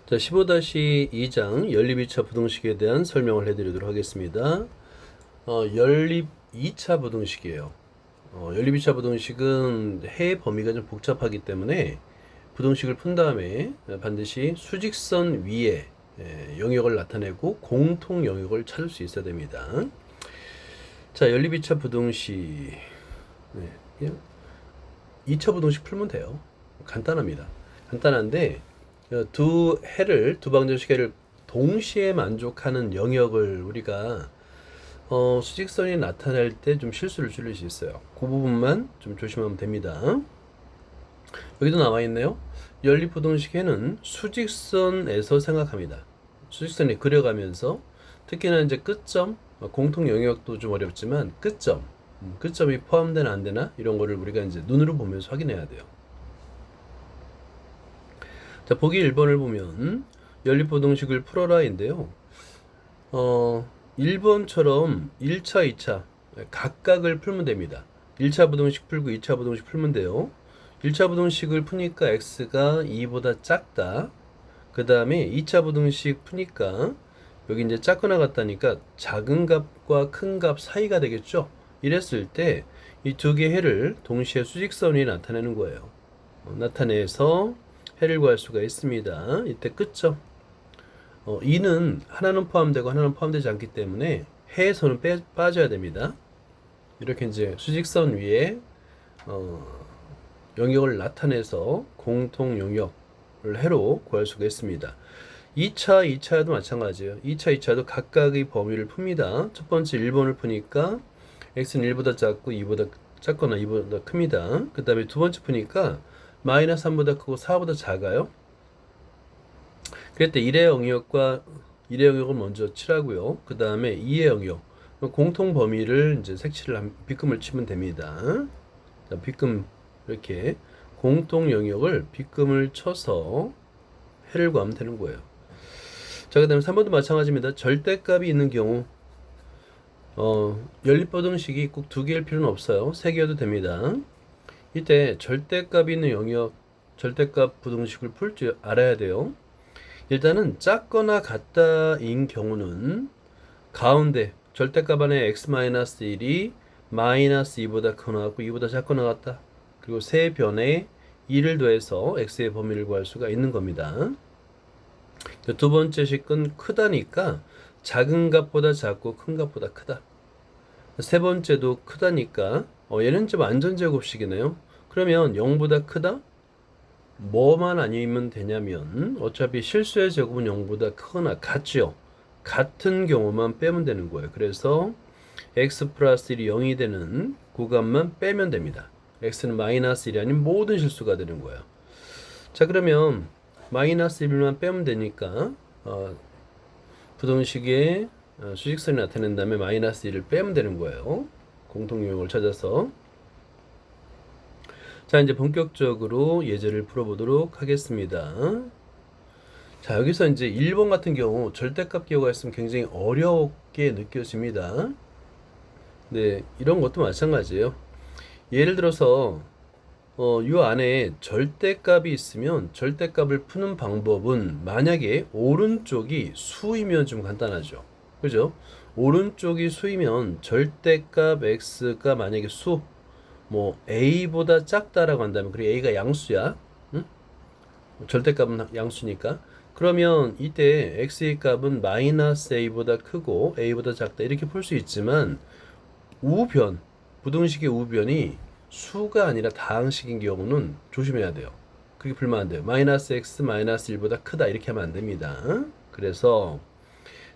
자, 15-2장 연립 2차 부등식에 대한 설명을 해드리도록 하겠습니다. 연립 2차 부등식이에요. 연립 2차 부등식은 해 범위가 좀 복잡하기 때문에 부등식을 푼 다음에 반드시 수직선 위에 영역을 나타내고 공통 영역을 찾을 수 있어야 됩니다. 자, 연립 2차 부등식. 그냥 2차 부등식 풀면 돼요. 간단합니다. 간단한데 두 방정식 해를 동시에 만족하는 영역을 우리가 수직선이 나타날 때 좀 실수를 줄일 수 있어요. 그 부분만 좀 조심하면 됩니다. 여기도 나와 있네요. 연립부등식에는 수직선에서 생각합니다. 수직선이 그려가면서 특히나 이제 끝점, 공통 영역도 좀 어렵지만 끝점이 포함되나 안 되나 이런 거를 우리가 이제 눈으로 보면서 확인해야 돼요. 자, 보기 1번을 보면 연립부등식을 풀어라인데요. 1번처럼 1차, 2차 각각을 풀면 됩니다. 1차 부등식 풀고 2차 부등식 풀면 돼요. 1차 부등식을 푸니까 x가 2보다 작다. 그 다음에 2차 부등식 푸니까 여기 이제 작거나 같다니까 작은 값과 큰 값 사이가 되겠죠. 이랬을 때 이 두 개의 해를 동시에 수직선이 나타내는 거예요. 나타내서 해를 구할 수가 있습니다. 이때 끝점. 2는 하나는 포함되고 하나는 포함되지 않기 때문에 해에서는 빠져야 됩니다. 이렇게 이제 수직선 위에 영역을 나타내서 공통 영역을 해로 구할 수가 있습니다. 2차, 2차도 마찬가지예요. 2차, 2차도 각각의 범위를 풉니다. 첫 번째 1번을 푸니까 x는 1보다 작고 2보다 작거나 2보다 큽니다. 그 다음에 두 번째 푸니까 마이너스 3보다 크고 4보다 작아요. 그랬을 때 1의 영역을 먼저 칠하고요. 그 다음에 2의 영역, 공통 범위를 이제 색칠을 빗금을 치면 됩니다. 자, 빗금 이렇게 공통 영역을 빗금을 쳐서 해를 구하면 되는 거예요. 자, 그 다음에 3번도 마찬가지입니다. 절대값이 있는 경우 연립부등식이 꼭 두 개일 필요는 없어요. 세 개여도 됩니다. 이때 절대값이 있는 영역, 절대값 부등식을 풀 줄 알아야 돼요. 일단은 작거나 같다인 경우는 가운데 절대값 안에 x-1이 마이너스 2보다 크거나 같고 2보다 작거나 같다. 그리고 세 변에 2를 더해서 x의 범위를 구할 수가 있는 겁니다. 두 번째 식은 크다니까 작은 값보다 작고 큰 값보다 크다. 세 번째도 크다니까 얘는 좀 안전제곱식이네요. 그러면 0보다 크다? 뭐만 아니면 되냐면 어차피 실수의 제곱은 0보다 크거나 같죠. 같은 경우만 빼면 되는 거예요. 그래서 x 플러스 1이 0이 되는 구간만 빼면 됩니다. x는 마이너스 1이 아닌 모든 실수가 되는 거예요. 자, 그러면 마이너스 1만 빼면 되니까 부등식에 수직선이 나타낸 다음에 마이너스 1을 빼면 되는 거예요. 공통 영역을 찾아서. 자, 이제 본격적으로 예제를 풀어보도록 하겠습니다. 자, 여기서 이제 1번 같은 경우 절대값 기호가 있으면 굉장히 어렵게 느껴집니다. 네, 이런 것도 마찬가지예요. 예를 들어서 이 안에 절대값이 있으면 절대값을 푸는 방법은 만약에 오른쪽이 수이면 좀 간단하죠. 그죠? 오른쪽이 수이면 절대값 x가 만약에 a보다 작다라고 한다면, 그리고 a가 양수야. 응? 절대값은 양수니까. 그러면 이때 x의 값은 마이너스 a보다 크고 a보다 작다 이렇게 풀 수 있지만 부등식의 우변이 수가 아니라 다항식인 경우는 조심해야 돼요. 그렇게 풀면 안 돼요. 마이너스 x 마이너스 1보다 크다 이렇게 하면 안 됩니다. 그래서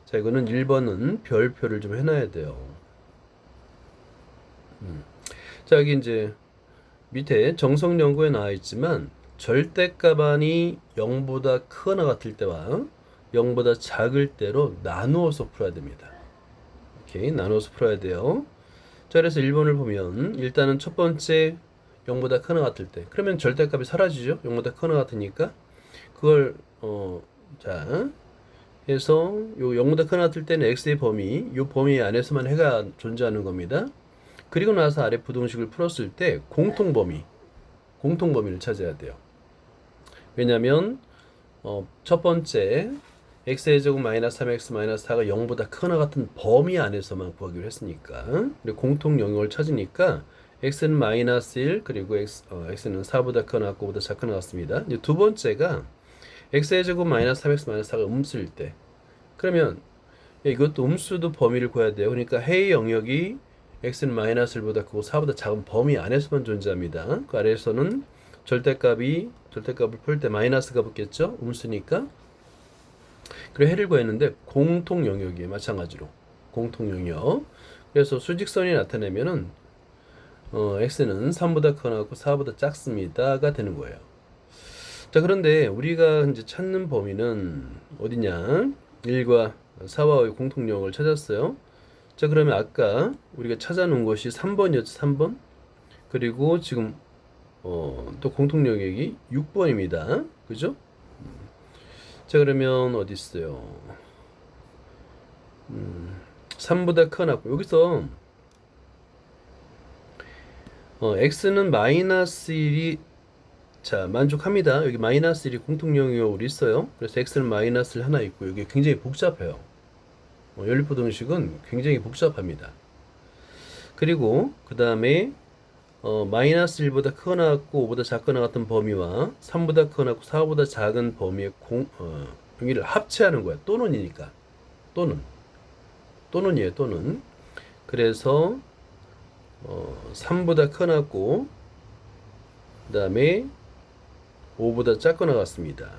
자, 이거는 1번은 별표를 좀 해놔야 돼요. 자, 여기 이제 밑에 정석 연구에 나와 있지만 절대값이 0보다 크거나 같을 때와 0보다 작을 때로 나누어서 풀어야 됩니다. 이렇게 나누어서 풀어야 돼요. 자, 그래서 1번을 보면 일단은 첫 번째 0보다 크거나 같을 때, 그러면 절대값이 사라지죠. 0보다 크거나 같으니까 그걸 자 해서 요 0보다 크거나 같을 때는 x의 범위, 요 범위 안에서만 해가 존재하는 겁니다. 그리고 나서 아래 부등식을 풀었을 때 공통 범위를 찾아야 돼요. 왜냐하면 첫 번째 x의 제곱 마이너스 3x 마이너스 4가 0보다 크거나 같은 범위 안에서만 구하기로 했으니까 그리고 공통 영역을 찾으니까 x는 마이너스 1 그리고 x는 4보다 크거나 같고 5보다 작거나 같습니다. 이제 두 번째가 x의 제곱 마이너스 3x 마이너스 4가 음수일 때 그러면 이것도 음수도 범위를 구해야 돼요. 그러니까 해의 영역이 x는 마이너스 1보다 크고 4보다 작은 범위 안에서만 존재합니다. 그 아래에서는 절대값을 풀 때 마이너스가 붙겠죠. 음수니까. 그리고 해를 구했는데 공통 영역이에요. 마찬가지로 공통 영역. 그래서 수직선이 나타내면은 x는 3보다 크거나 같고 4보다 작습니다가 되는 거예요. 자, 그런데 우리가 이제 찾는 범위는 어디냐? 1과 4와의 공통 영역을 찾았어요. 자, 그러면 아까 우리가 찾아놓은 것이 3번이었죠. 3번. 그리고 지금 또 공통 영역이 6번입니다. 그죠? 자, 그러면 어디 있어요? 3보다 크거나 같고 여기서 x는 마이너스 1이 자 만족합니다. 여기 마이너스 1이 공통 영역으로 있어요. 그래서 x는 마이너스 1 하나 있고 여기 굉장히 복잡해요. 연립부등식은 굉장히 복잡합니다. 그리고 그 다음에 마이너스 1보다 크거나 같고 5보다 작거나 같은 범위와 3보다 크거나 같고 4보다 작은 범위의 여기를 합체하는 거야. 또는이니까 또는이에요. 또는 그래서 3보다 크거나 같고 그 다음에 5보다 작거나 같습니다.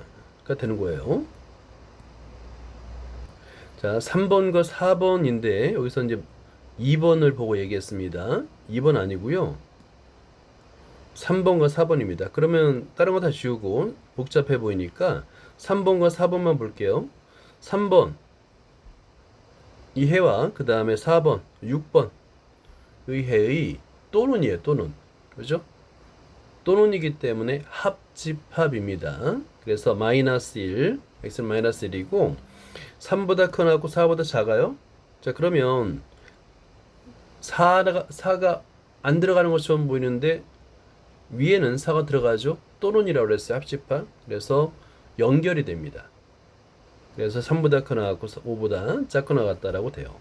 가 되는 거예요. 자, 3번과 4번인데 여기서 이제 2번을 보고 얘기했습니다. 2번 아니고요. 3번과 4번입니다. 그러면 다른 거 다 지우고 복잡해 보이니까 3번과 4번만 볼게요. 3번 이 해와 그 다음에 4번, 6번 의 해의 또는이에요. 또는. 그죠? 또는이기 때문에 합집합입니다. 그래서 마이너스 1, x는 마이너스 1이고 3보다 크거나 하고 4보다 작아요. 자, 그러면 4가 안 들어가는 것처럼 보이는데 위에는 4가 들어가죠. 또는이라고 그랬어요. 합집합. 그래서 연결이 됩니다. 그래서 3보다 크거나 하고 5보다 작거나 같다라고 돼요.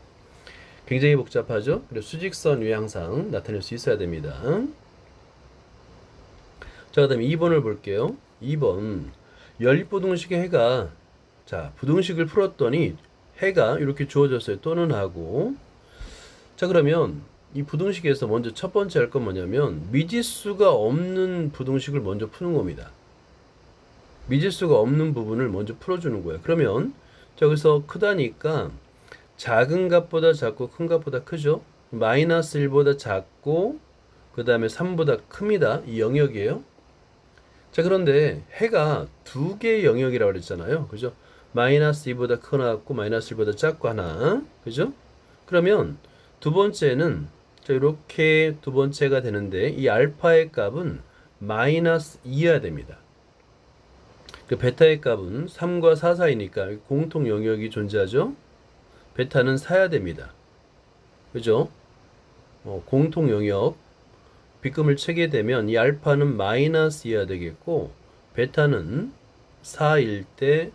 굉장히 복잡하죠. 그래서 수직선 위에 항상 나타낼 수 있어야 됩니다. 자, 그 다음에 2번을 볼게요. 2번 연립부등식의 해가 자 부등식을 풀었더니 해가 이렇게 주어졌어요. 또는 하고 자 그러면 이 부등식에서 먼저 첫 번째 할 건 뭐냐면 미지수가 없는 부등식을 먼저 푸는 겁니다. 미지수가 없는 부분을 먼저 풀어주는 거예요. 그러면 자 여기서 크다니까 작은 값보다 작고 큰 값보다 크죠. 마이너스 1보다 작고 그 다음에 3보다 큽니다. 이 영역이에요. 자 그런데 해가 두 개의 영역이라고 그랬잖아요. 그죠? 마이너스 2보다 크거나 같고 마이너스 1보다 작고 하나. 그죠? 그러면 두 번째는 자 이렇게 두 번째가 되는데 이 알파의 값은 마이너스 2여야 됩니다. 그 베타의 값은 3과 4 사이니까 공통 영역이 존재하죠. 베타는 4야 됩니다. 그죠? 공통 영역 빗금을 치게 되면 이 알파는 마이너스 2야 되겠고 베타는 4일 때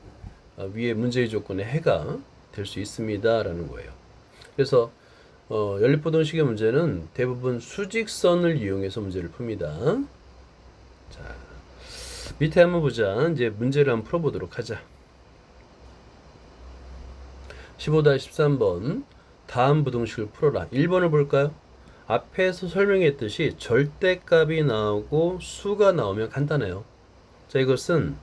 위에 문제의 조건에 해가 될 수 있습니다 라는 거예요. 그래서 연립부등식의 문제는 대부분 수직선을 이용해서 문제를 풉니다. 자, 밑에 한번 보자. 이제 문제를 한번 풀어보도록 하자. 15-13번 다음 부등식을 풀어라. 1번을 볼까요? 앞에서 설명했듯이 절대값이 나오고 수가 나오면 간단해요. 자 이것은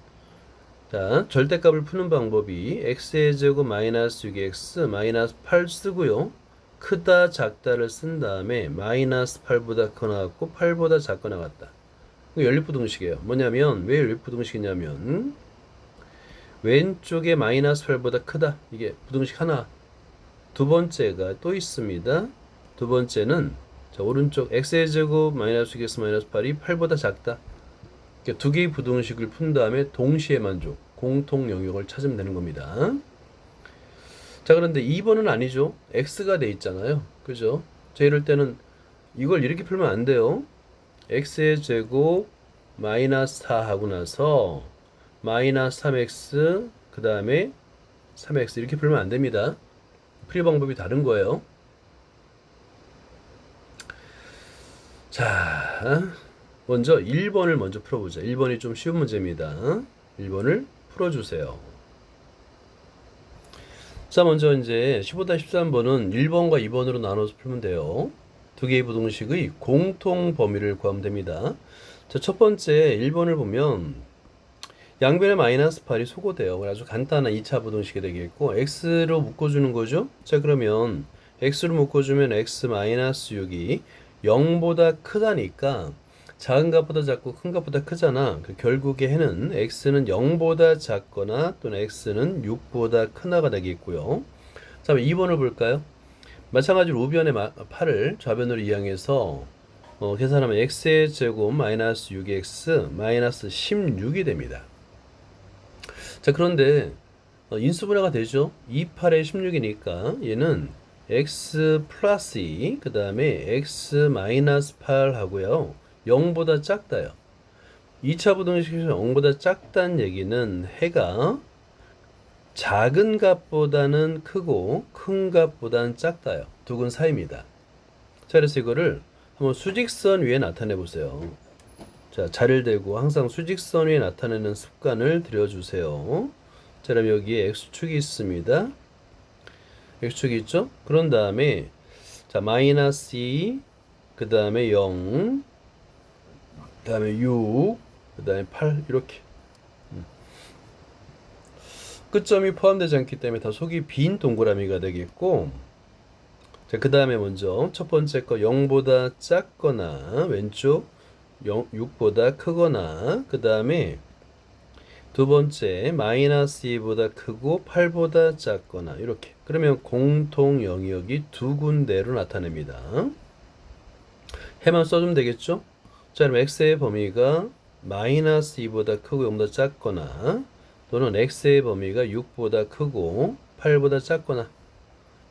자 절대값을 푸는 방법이 x의 제곱 마이너스 6x 마이너스 8 쓰고요. 크다 작다를 쓴 다음에 마이너스 8보다 크거나 같고 8보다 작거나 같다. 연립부등식이에요. 뭐냐면 왜 연립부등식이냐면 왼쪽에 마이너스 8보다 크다. 이게 부등식 하나. 두 번째가 또 있습니다. 두 번째는 자 오른쪽 x의 제곱 마이너스 6x 마이너스 8이 8보다 작다. 그러니까 두 개의 부등식을 푼 다음에 동시에 만족, 공통 영역을 찾으면 되는 겁니다. 자 그런데 2번은 아니죠. x가 돼 있잖아요. 그죠? 자 이럴 때는 이걸 이렇게 풀면 안 돼요. x의 제곱 마이너스 4 하고 나서 마이너스 3x 그 다음에 3x 이렇게 풀면 안 됩니다. 풀이 방법이 다른 거예요. 자, 먼저 1번을 먼저 풀어보자. 1번이 좀 쉬운 문제입니다. 1번을 풀어주세요. 자, 먼저 이제 15-13번은 1번과 2번으로 나눠서 풀면 돼요. 두 개의 부등식의 공통 범위를 구하면 됩니다. 자, 첫 번째 1번을 보면 양변에 마이너스 8이 소거돼요. 그래서 간단한 2차 부등식이 되겠고 x로 묶어주는 거죠. 자, 그러면 x로 묶어주면 x 마이너스 6이 0보다 크다니까 작은 값보다 작고 큰 값보다 크잖아. 결국에 해는 x는 0보다 작거나 또는 x는 6보다 크나가 되겠고요. 자, 2번을 볼까요? 마찬가지로 우변의 8을 좌변으로 이항해서 계산하면 x의 제곱 마이너스 6x 마이너스 16이 됩니다. 자, 그런데 인수분해가 되죠. 2, 8에 16이니까 얘는 x 플러스 2, 그 다음에 x 마이너스 8 하고요. 0보다 작다요. 2차 부등식에서 0보다 작다는 얘기는 해가 작은 값보다는 크고 큰 값보다는 작다요. 두근 사이입니다. 자, 그래서 이거를 한번 수직선 위에 나타내 보세요. 자, 자를 대고 항상 수직선 위에 나타내는 습관을 들여주세요. 자, 그럼 여기에 x축이 있습니다. x축이 있죠? 그런 다음에 자, 마이너스 2, 그 다음에 0, 그 다음에 6, 그 다음에 8 이렇게 끝점이 포함되지 않기 때문에 다 속이 빈 동그라미가 되겠고, 자, 그 다음에 먼저 첫 번째 거 0보다 작거나 왼쪽 6보다 크거나, 그 다음에 두 번째 마이너스 2보다 크고 8보다 작거나 이렇게. 그러면 공통 영역이 두 군데로 나타냅니다. 해만 써주면 되겠죠? 자, 그럼 x의 범위가 마이너스 2보다 크고 0보다 작거나 또는 x의 범위가 6보다 크고 8보다 작거나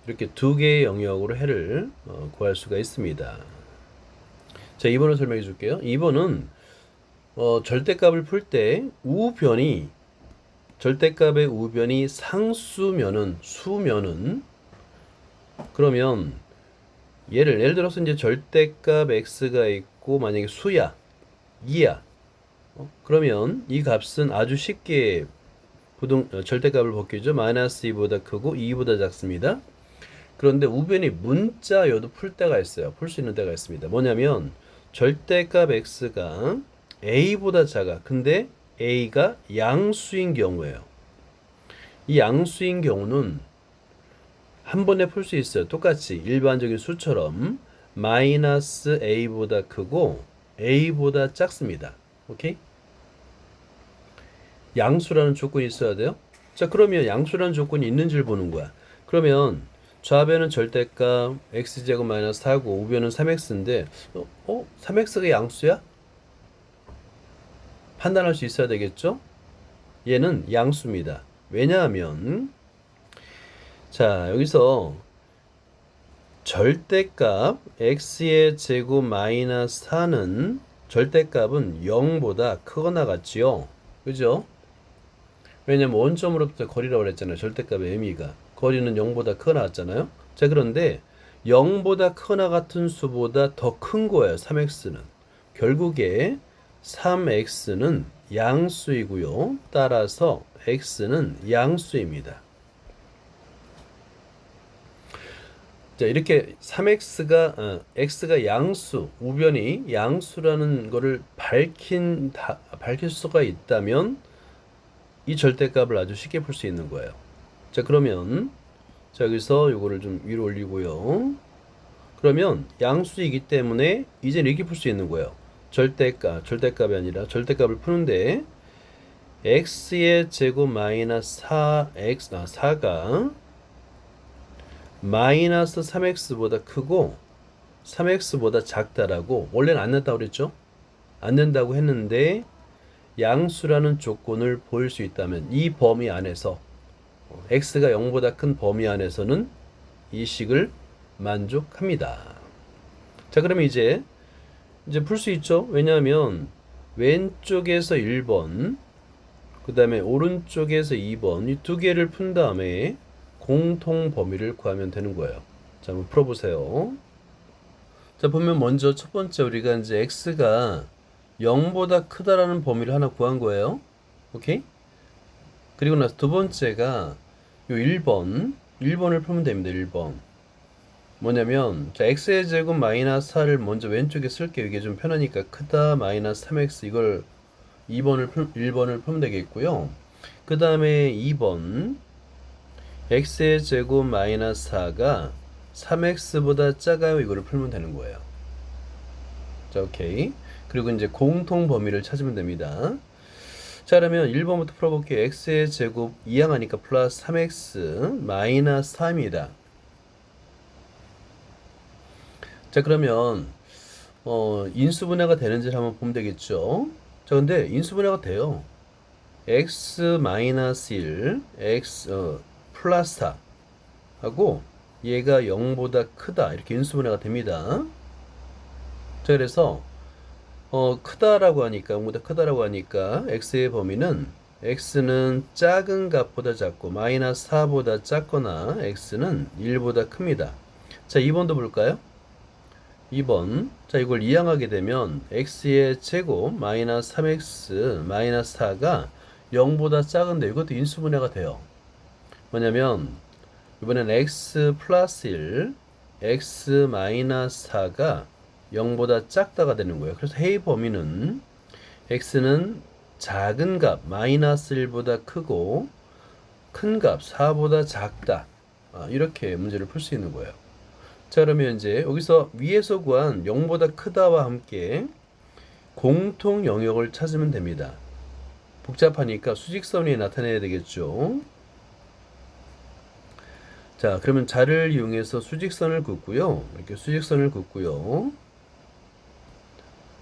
이렇게 두 개의 영역으로 해를 구할 수가 있습니다. 자, 2번을 설명해 줄게요. 2번은 절대값을 풀 때 절대값의 우변이 상수면은 수면은 그러면 예를 들어서 이제 절대값 x가 있고 만약에 수야 2야 그러면 이 값은 아주 쉽게 절대값을 벗기죠. 마이너스 2보다 크고 2보다 작습니다. 그런데 우변이 문자여도 풀 때가 있어요. 풀 수 있는 때가 있습니다. 뭐냐면 절대값 x가 a보다 작아. 근데 a가 양수인 경우예요. 이 양수인 경우는 한 번에 풀 수 있어요. 똑같이 일반적인 수처럼 마이너스 a보다 크고 a보다 작습니다. 오케이? 양수라는 조건이 있어야 돼요. 자, 그러면 양수라는 조건이 있는지를 보는 거야. 그러면 좌변은 절대값 x제곱 마이너스 4고 우변은 3x인데 3x가 양수야? 판단할 수 있어야 되겠죠? 얘는 양수입니다. 왜냐하면 자, 여기서 절대값 x의 제곱 마이너스 4는 절대값은 0보다 크거나 같지요. 그죠? 왜냐면 원점으로부터 거리라고 그랬잖아요. 절대값의 의미가. 거리는 0보다 크거나 같잖아요. 자, 그런데 0보다 크거나 같은 수보다 더 큰 거예요. 3x는. 결국에 3x는 양수이고요. 따라서 x는 양수입니다. 자, 이렇게 3x가 x가 양수, 우변이 양수라는 거를 밝힐 수가 있다면 이 절대값을 아주 쉽게 풀 수 있는 거예요. 자, 그러면 자, 여기서 요거를 좀 위로 올리고요. 그러면 양수이기 때문에 이제는 이렇게 풀 수 있는 거예요. 절대값이 아니라 절대값을 푸는데 x의 제곱 마이너스 4가 마이너스 3x보다 크고 3x보다 작다라고 원래는 안 된다고 그랬죠? 안 된다고 했는데 양수라는 조건을 보일 수 있다면 이 범위 안에서 x가 0보다 큰 범위 안에서는 이 식을 만족합니다. 자, 그러면 이제 풀 수 있죠? 왜냐하면 왼쪽에서 1번 그 다음에 오른쪽에서 2번 이 두 개를 푼 다음에 공통 범위를 구하면 되는 거예요. 자, 한번 풀어보세요. 자, 보면 먼저 첫 번째 우리가 이제 x가 0보다 크다라는 범위를 하나 구한 거예요. 오케이? 그리고 나서 두 번째가 요 1번을 풀면 됩니다. 1번. 뭐냐면 자, x의 제곱 마이너스 4를 먼저 왼쪽에 쓸게요. 이게 좀 편하니까 크다 마이너스 3x 이걸 1번을 풀면 되겠고요. 그 다음에 2번 x의 제곱 마이너스 4가 3x보다 작아요. 이거를 풀면 되는 거예요. 자, 오케이. 그리고 이제 공통 범위를 찾으면 됩니다. 자, 그러면 1번부터 풀어볼게요. x의 제곱 이항하니까 플러스 3x 마이너스 4입니다. 자, 그러면 인수분해가 되는지를 한번 보면 되겠죠. 자, 근데 인수분해가 돼요. x 마이너스 1 x 플러스 4 하고 얘가 0보다 크다 이렇게 인수분해가 됩니다. 자, 그래서 크다라고 하니까 0보다 크다라고 하니까 x의 범위는 x는 작은 값보다 작고 마이너스 4보다 작거나 x는 1보다 큽니다. 자, 2번도 볼까요? 2번. 자, 이걸 이항하게 되면 x의 제곱 마이너스 3x 마이너스 4가 0보다 작은데 이것도 인수분해가 돼요. 뭐냐면 이번엔 x 플러스 1 x 마이너스 4가 0보다 작다가 되는 거예요. 그래서 해의 범위는 x는 작은 값 마이너스 1보다 크고 큰 값 4보다 작다. 이렇게 문제를 풀 수 있는 거예요. 자, 그러면 이제 여기서 위에서 구한 0보다 크다와 함께 공통 영역을 찾으면 됩니다. 복잡하니까 수직선 위에 나타내야 되겠죠. 자, 그러면 자를 이용해서 수직선을 긋고요. 이렇게 수직선을 긋고요.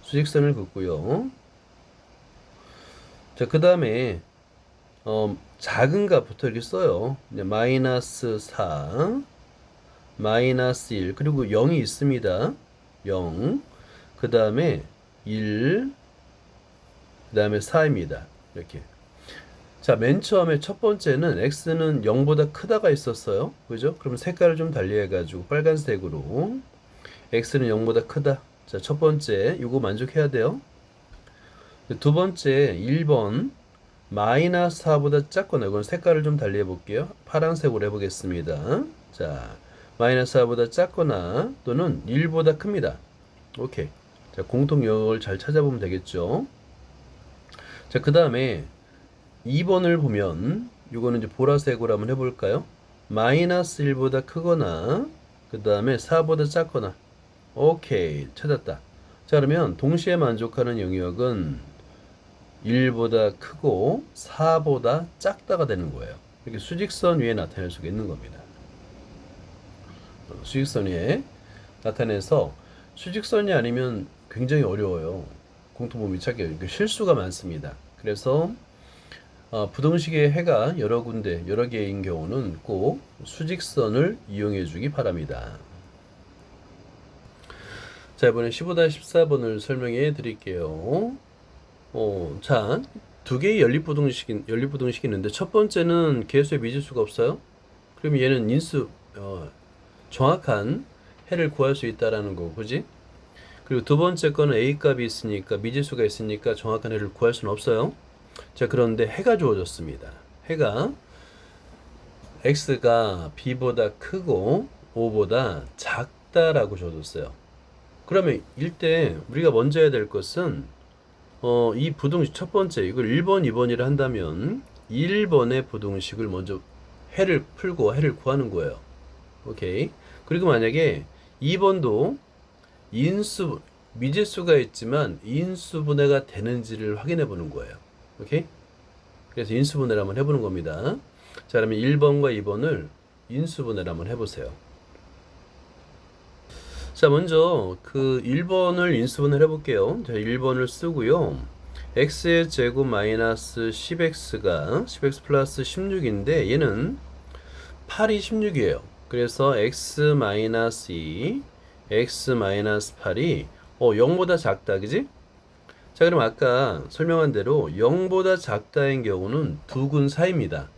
수직선을 긋고요. 자, 그 다음에 작은 값부터 이렇게 써요. 마이너스 4 마이너스 1 그리고 0이 있습니다. 0 그 다음에 1 그 다음에 4입니다. 이렇게. 자, 맨 처음에 첫 번째는 x는 0보다 크다가 있었어요. 그죠? 그럼 색깔을 좀 달리 해가지고 빨간색으로 x는 0보다 크다. 자, 첫 번째 이거 만족해야 돼요. 두 번째 1번 마이너스 4보다 작거나 이건 색깔을 좀 달리 해볼게요. 파란색으로 해보겠습니다. 자, 마이너스 4보다 작거나 또는 1보다 큽니다. 오케이. 자, 공통 영역을 잘 찾아보면 되겠죠. 자, 그 다음에 2번을 보면 이거는 이제 보라색으로 한번 해볼까요? 마이너스 1보다 크거나 그 다음에 4보다 작거나. 오케이, 찾았다. 자, 그러면 동시에 만족하는 영역은 1보다 크고 4보다 작다가 되는 거예요. 이렇게 수직선 위에 나타낼 수가 있는 겁니다. 수직선 위에 나타내서 수직선이 아니면 굉장히 어려워요. 공통범위 찾기 실수가 많습니다. 그래서 부등식의 해가 여러 군데 여러 개인 경우는 꼭 수직선을 이용해 주기 바랍니다. 자, 이번에 15-14번을 설명해 드릴게요. 자, 두 개의 연립부등식이 있는데 첫 번째는 개수의 미지수가 없어요. 그럼 얘는 정확한 해를 구할 수 있다라는 거고, 그지? 그리고 두 번째 거는 a 값이 있으니까 미지수가 있으니까 정확한 해를 구할 수는 없어요. 자, 그런데 해가 주어졌습니다. 해가 x가 b보다 크고 5보다 작다라고 주어졌어요. 그러면 이때 우리가 먼저 해야 될 것은 이 부등식 첫 번째 이걸 1번, 2번이라 한다면 1번의 부등식을 먼저 해를 풀고 해를 구하는 거예요. 오케이. 그리고 만약에 2번도 미지수가 있지만 인수분해가 되는지를 확인해 보는 거예요. 오케이? 그래서 인수분해를 한번 해보는 겁니다. 자, 그러면 1번과 2번을 인수분해를 한번 해보세요. 자, 먼저 그 1번을 인수분해를 해볼게요. 자, 1번을 쓰고요. x의 제곱 마이너스 10x가 10x 플러스 16인데 얘는 8이 16이에요. 그래서 x 마이너스 2 x 마이너스 8이 0보다 작다, 그지? 자, 자, 그럼 아까 설명한 대로 0보다 작다인 경우는 두근 사이입니다.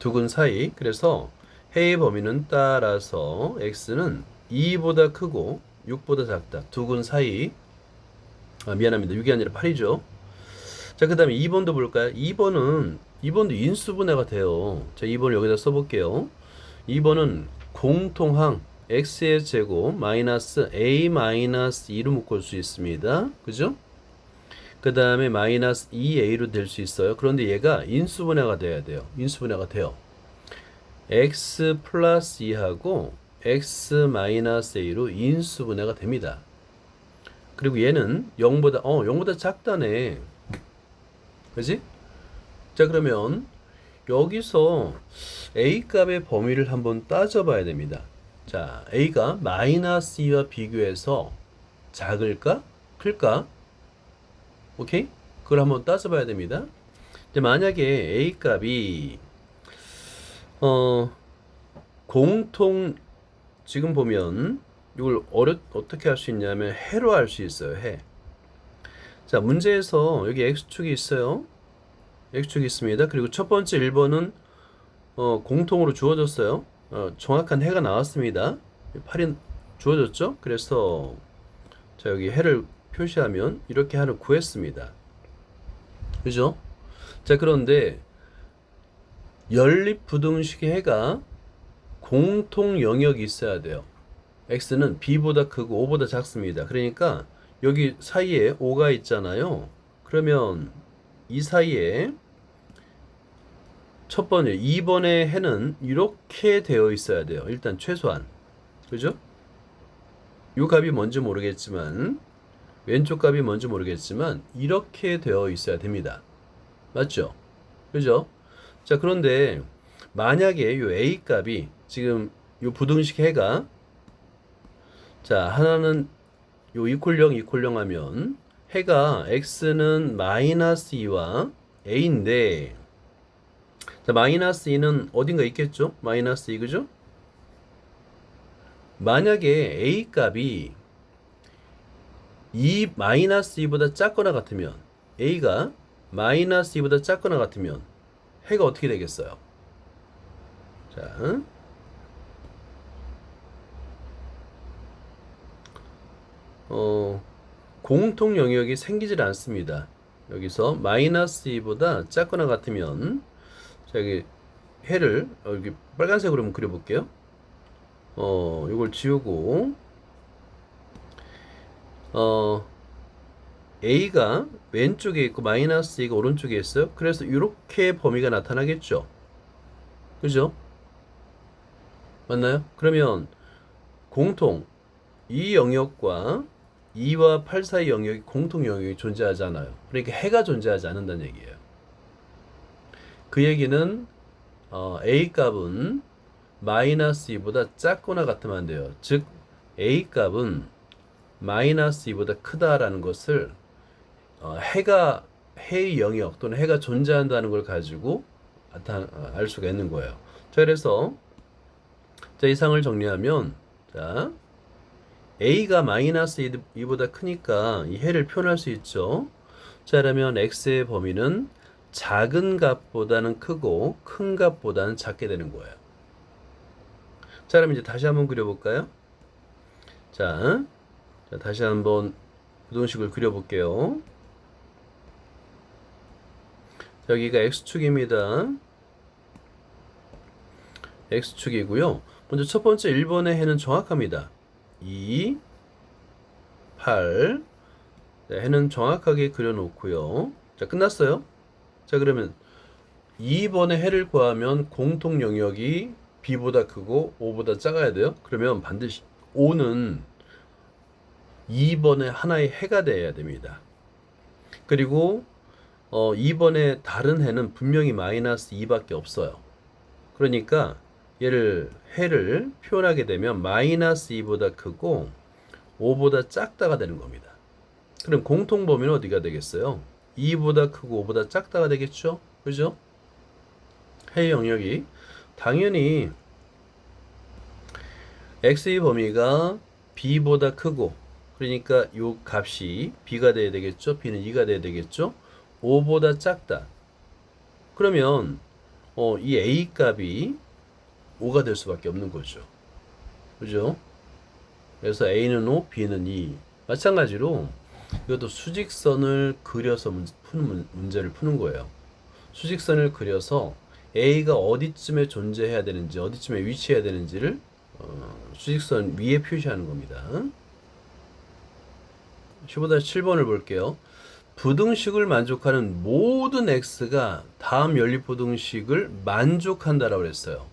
두근 사이. 그래서 해의 범위는 따라서 x는 2보다 크고 6보다 작다. 두근 사이. 미안합니다. 6이 아니라 8이죠. 자, 그 다음에 2번도 볼까요? 2번도 인수분해가 돼요. 자, 2번을 여기다 써볼게요. 2번은 공통항 x의 제곱 마이너스 a 마이너스 2로 묶을 수 있습니다. 그죠? 그 다음에 마이너스 2a로 될 수 있어요. 그런데 얘가 인수분해가 돼야 돼요. 인수분해가 돼요. x 플러스 2하고 x 마이너스 a로 인수분해가 됩니다. 그리고 얘는 0보다 작다네. 그지? 자, 그러면 여기서 a 값의 범위를 한번 따져봐야 됩니다. 자, a가 마이너스 2와 비교해서 작을까? 클까? 오케이? 그걸 한번 따져봐야 됩니다. 이제 만약에 a 값이 공통 지금 보면 이걸 어떻게 할 수 있냐면 해로 할 수 있어요. 해. 자, 문제에서 여기 x축이 있어요. x축이 있습니다. 그리고 첫 번째 1번은 공통으로 주어졌어요. 정확한 해가 나왔습니다. 8이 주어졌죠? 그래서 자, 여기 해를 표시하면 이렇게 해를 구했습니다. 그죠? 자, 그런데 연립부등식의 해가 공통 영역이 있어야 돼요. x는 b보다 크고 5보다 작습니다. 그러니까 여기 사이에 5가 있잖아요. 그러면 이 사이에 첫 번째, 2번의 해는 이렇게 되어 있어야 돼요. 일단 최소한. 그죠? 이 값이 뭔지 모르겠지만 왼쪽 값이 뭔지 모르겠지만 이렇게 되어 있어야 됩니다. 맞죠? 그죠? 자, 그런데 만약에 이 a 값이 지금 이 부등식 해가 자, 하나는 요 이퀄 0 하면 해가 x는 마이너스 2와 a인데 자, 마이너스 2는 어딘가 있겠죠? 마이너스 2, 그죠? 만약에 a 값이 2 마이너스 2보다 작거나 같으면 a가 마이너스 2보다 작거나 같으면 해가 어떻게 되겠어요? 자, 공통 영역이 생기질 않습니다. 여기서 마이너스 2보다 작거나 같으면 자, 여기 해를 여기 빨간색으로 한번 그려볼게요. 이걸 지우고 a가 왼쪽에 있고 마이너스 2가 오른쪽에 있어요. 그래서 이렇게 범위가 나타나겠죠. 그죠? 맞나요? 그러면 공통 이 영역과 2와 8 사이 영역이 공통 영역이 존재하잖아요. 그러니까 해가 존재하지 않는다는 얘기예요. 그 얘기는 a 값은 마이너스 2보다 작거나 같으면 안 돼요. 즉 a 값은 마이너스 2보다 크다라는 것을 해의 영역 또는 해가 존재한다는 걸 가지고 알 수가 있는 거예요. 자, 그래서 자, 이상을 정리하면 자, a가 마이너스 2보다 크니까 이 해를 표현할 수 있죠. 자, 그러면 x의 범위는 작은 값보다는 크고 큰 값보다는 작게 되는 거예요. 자, 그럼 이제 다시 한번 그려볼까요? 자, 다시 한번 부등식을 그려볼게요. 여기가 x축입니다. x축이고요. 먼저 첫 번째 1번의 해는 정확합니다. 2, 8. 자, 해는 정확하게 그려놓고요. 자, 끝났어요. 자, 그러면 2번의 해를 구하면 공통 영역이 b보다 크고 5보다 작아야 돼요. 그러면 반드시 5는 2번의 하나의 해가 돼야 됩니다. 그리고 2번의 다른 해는 분명히 마이너스 2밖에 없어요. 그러니까 해를 표현하게 되면 마이너스 2보다 크고 5보다 작다가 되는 겁니다. 그럼 공통 범위는 어디가 되겠어요? 2보다 크고 5보다 작다가 되겠죠? 그죠? 해의 영역이 당연히 x의 범위가 b보다 크고 그러니까 요 값이 b가 돼야 되겠죠. b는 2가 돼야 되겠죠. 5보다 작다. 그러면 이 a 값이 5가 될 수밖에 없는 거죠. 그죠? 그래서 a는 5, b는 2. 마찬가지로 이것도 수직선을 그려서 문제를 푸는 거예요. 수직선을 그려서 a가 어디쯤에 존재해야 되는지, 어디쯤에 위치해야 되는지를 수직선 위에 표시하는 겁니다. 15-7번을 볼게요. 부등식을 만족하는 모든 x가 다음 연립부등식을 만족한다라고 했어요.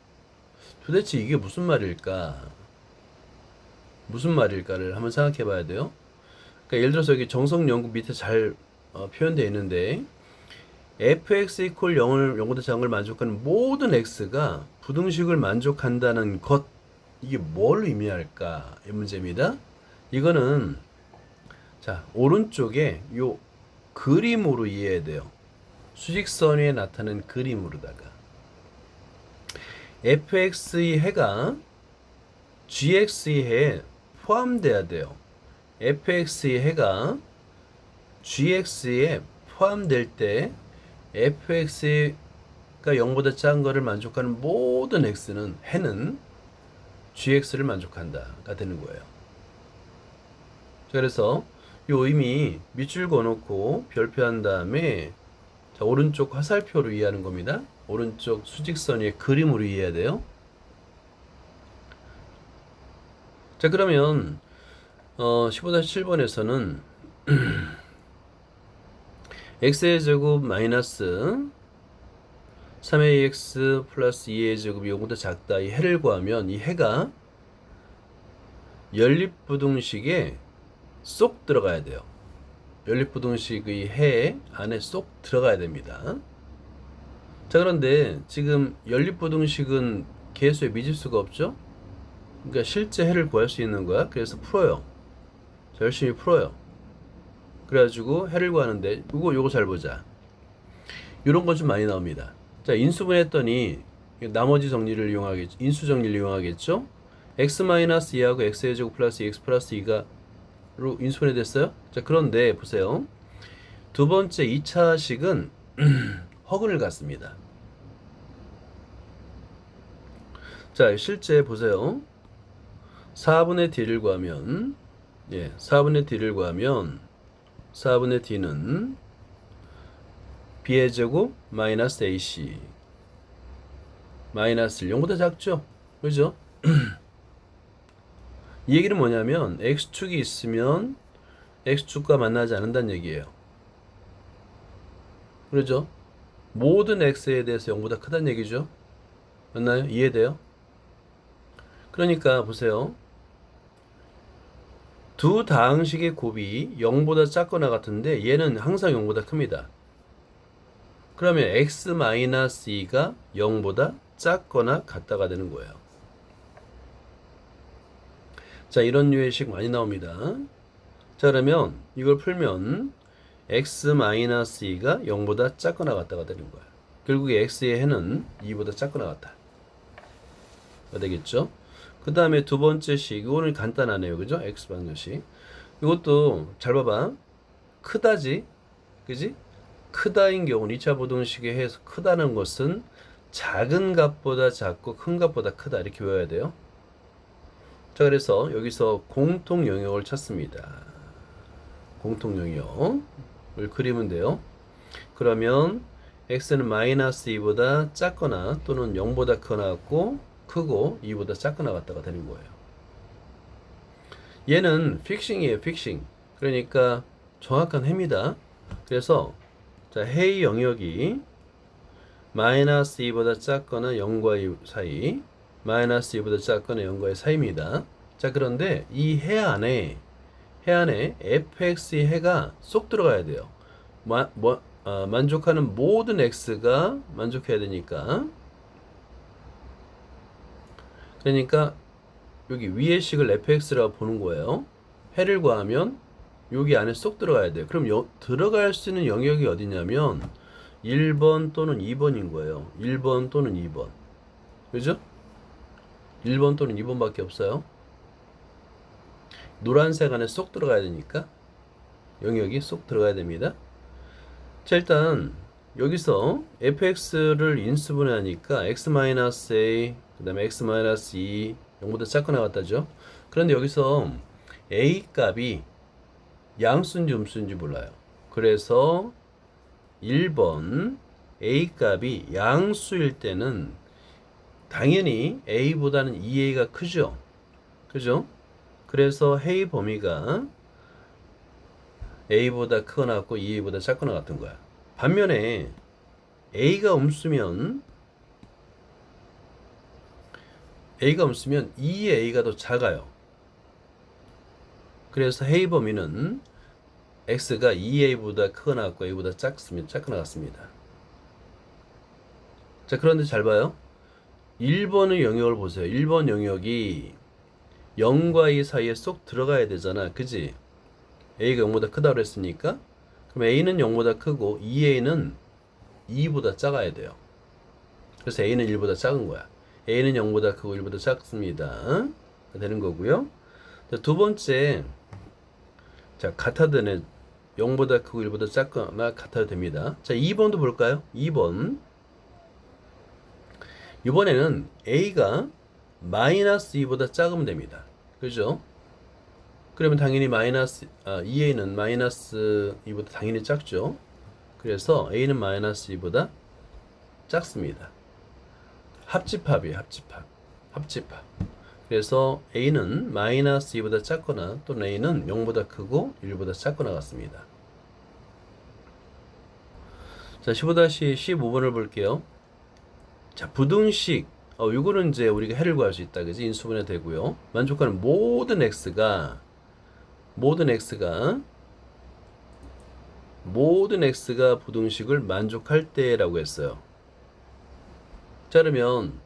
도대체 이게 무슨 말일까? 무슨 말일까를 한번 생각해 봐야 돼요. 그러니까 예를 들어서 여기 정석연구 밑에 잘 표현되어 있는데 fx 이퀄 0보다 작은 걸 만족하는 모든 x가 부등식을 만족한다는 것, 이게 뭘 의미할까? 이 문제입니다. 이거는 자, 오른쪽에 요 그림으로 이해해야 돼요. 수직선 위에 나타난 그림으로다가 fx의 해가 gx의 해에 포함돼야 돼요. fx의 해가 gx에 포함될 때 fx가 0보다 작은 것을 만족하는 모든 x는 해는 gx를 만족한다가 되는 거예요. 그래서 이 의미 밑줄 그어놓고 별표한 다음에 자, 오른쪽 화살표로 이해하는 겁니다. 오른쪽 수직선 위에 그림으로 이해해야 돼요. 자, 그러면 15-7번에서는 x의 제곱 마이너스 3ax 플러스 2의 제곱이 0보다 작다. 이 해를 구하면 이 해가 연립부등식에 쏙 들어가야 돼요. 연립부등식의 해 안에 쏙 들어가야 됩니다. 자, 그런데 지금 연립부등식은 개수의 미집수가 없죠? 그러니까 실제 해를 구할 수 있는 거야. 그래서 풀어요. 자, 열심히 풀어요. 그래가지고 해를 구하는데 요거 잘 보자. 요런 거 좀 많이 나옵니다. 자, 인수분해했더니 나머지 정리를 이용하겠죠. 인수 정리를 이용하겠죠. x-2하고 x의 제곱 플러스 x 플러스 2가 로 인수분해 됐어요. 자, 그런데 보세요. 두 번째 2차식은 허근을 갖습니다. 자, 실제 보세요. 4분의 d를 구하면 4분의 d를 구하면 4분의 d는 b의 제곱 마이너스 ac 마이너스 0보다 작죠? 그죠? 이 얘기는 뭐냐면 x축이 있으면 x축과 만나지 않는다는 얘기예요. 그러죠? 모든 x에 대해서 0보다 크다는 얘기죠. 맞나요? 이해돼요? 그러니까 보세요. 두 다항식의 곱이 0보다 작거나 같은데 얘는 항상 0보다 큽니다. 그러면 x-2가 0보다 작거나 같다가 되는 거예요. 자, 이런 류의 식 많이 나옵니다. 자, 그러면 이걸 풀면 x-2가 0보다 작거나 같다가 되는 거예요. 결국에 x의 해는 2보다 작거나 같다. 되겠죠? 그 다음에 두 번째 식, 이거는 간단하네요. 그죠? x방정식. 이것도 잘 봐봐. 크다지? 그지? 크다인 경우는 2차 부등식에 해서 크다는 것은 작은 값보다 작고 큰 값보다 크다. 이렇게 외워야 돼요. 자, 그래서 여기서 공통 영역을 찾습니다. 공통 영역을 그리면 돼요. 그러면 x는 마이너스 2보다 작거나 또는 0보다 크고 2보다 작거나 같다가 되는 거예요. 얘는 픽싱이에요. 픽싱. 그러니까 정확한 해입니다. 그래서 자, 해의 영역이 마이너스 2보다 작거나 0과 2 사이, 마이너스 2보다 작거나 0과 2 사이입니다. 자, 그런데 이 해 안에 fx의 해가 쏙 들어가야 돼요. 만족하는 모든 x가 만족해야 되니까. 그러니까 여기 위의 식을 fx라고 보는 거예요. 해를 구하면 여기 안에 쏙 들어가야 돼요. 그럼 들어갈 수 있는 영역이 어디냐면 1번 또는 2번인 거예요. 1번 또는 2번. 그죠? 1번 또는 2번밖에 없어요. 노란색 안에 쏙 들어가야 되니까 영역이 쏙 들어가야 됩니다. 자, 일단 여기서 fx를 인수분해하니까 x-a 그 다음에 x-2 0보다 작거나 같다죠. 그런데 여기서 a 값이 양수인지 음수인지 몰라요. 그래서 1번 a 값이 양수일 때는 당연히 a보다는 2a가 크죠. 그죠? 그래서 해의 범위가 a보다 크거나 같고 2a보다 작거나 같은 거야. 반면에 a가 음수면 2의 a가 더 작아요. 그래서 해의 범위는 x가 2a보다 크거나 같고 a보다 작거나 같습니다. 자, 그런데 잘 봐요. 1번의 영역을 보세요. 1번 영역이 0과 2 사이에 쏙 들어가야 되잖아. 그지? a가 0보다 크다고 그랬으니까 그럼 a는 0보다 크고 2a는 2보다 작아야 돼요. 그래서 a는 1보다 작은 거야. a는 0보다 크고 1보다 작습니다. 되는 거고요. 두 번째, 자, 같아드네. 0보다 크고 1보다 작거나 같아도 됩니다. 자, 2번도 볼까요? 2번. 이번에는 a가 마이너스 2보다 작으면 됩니다. 그죠? 그러면 당연히 2a는 마이너스 2보다 당연히 작죠. 그래서 a는 마이너스 2보다 작습니다. 합집합이에요. 합집합. 그래서 a는 마이너스 2보다 작거나 또는 a는 0보다 크고 1보다 작거나 같습니다. 자, 15-15번을 볼게요. 자, 부등식. 요거는 이제 우리가 해를 구할 수 있다. 그지? 인수분해 되고요. 만족하는 모든 x가 부등식을 만족할 때라고 했어요. 자, 그러면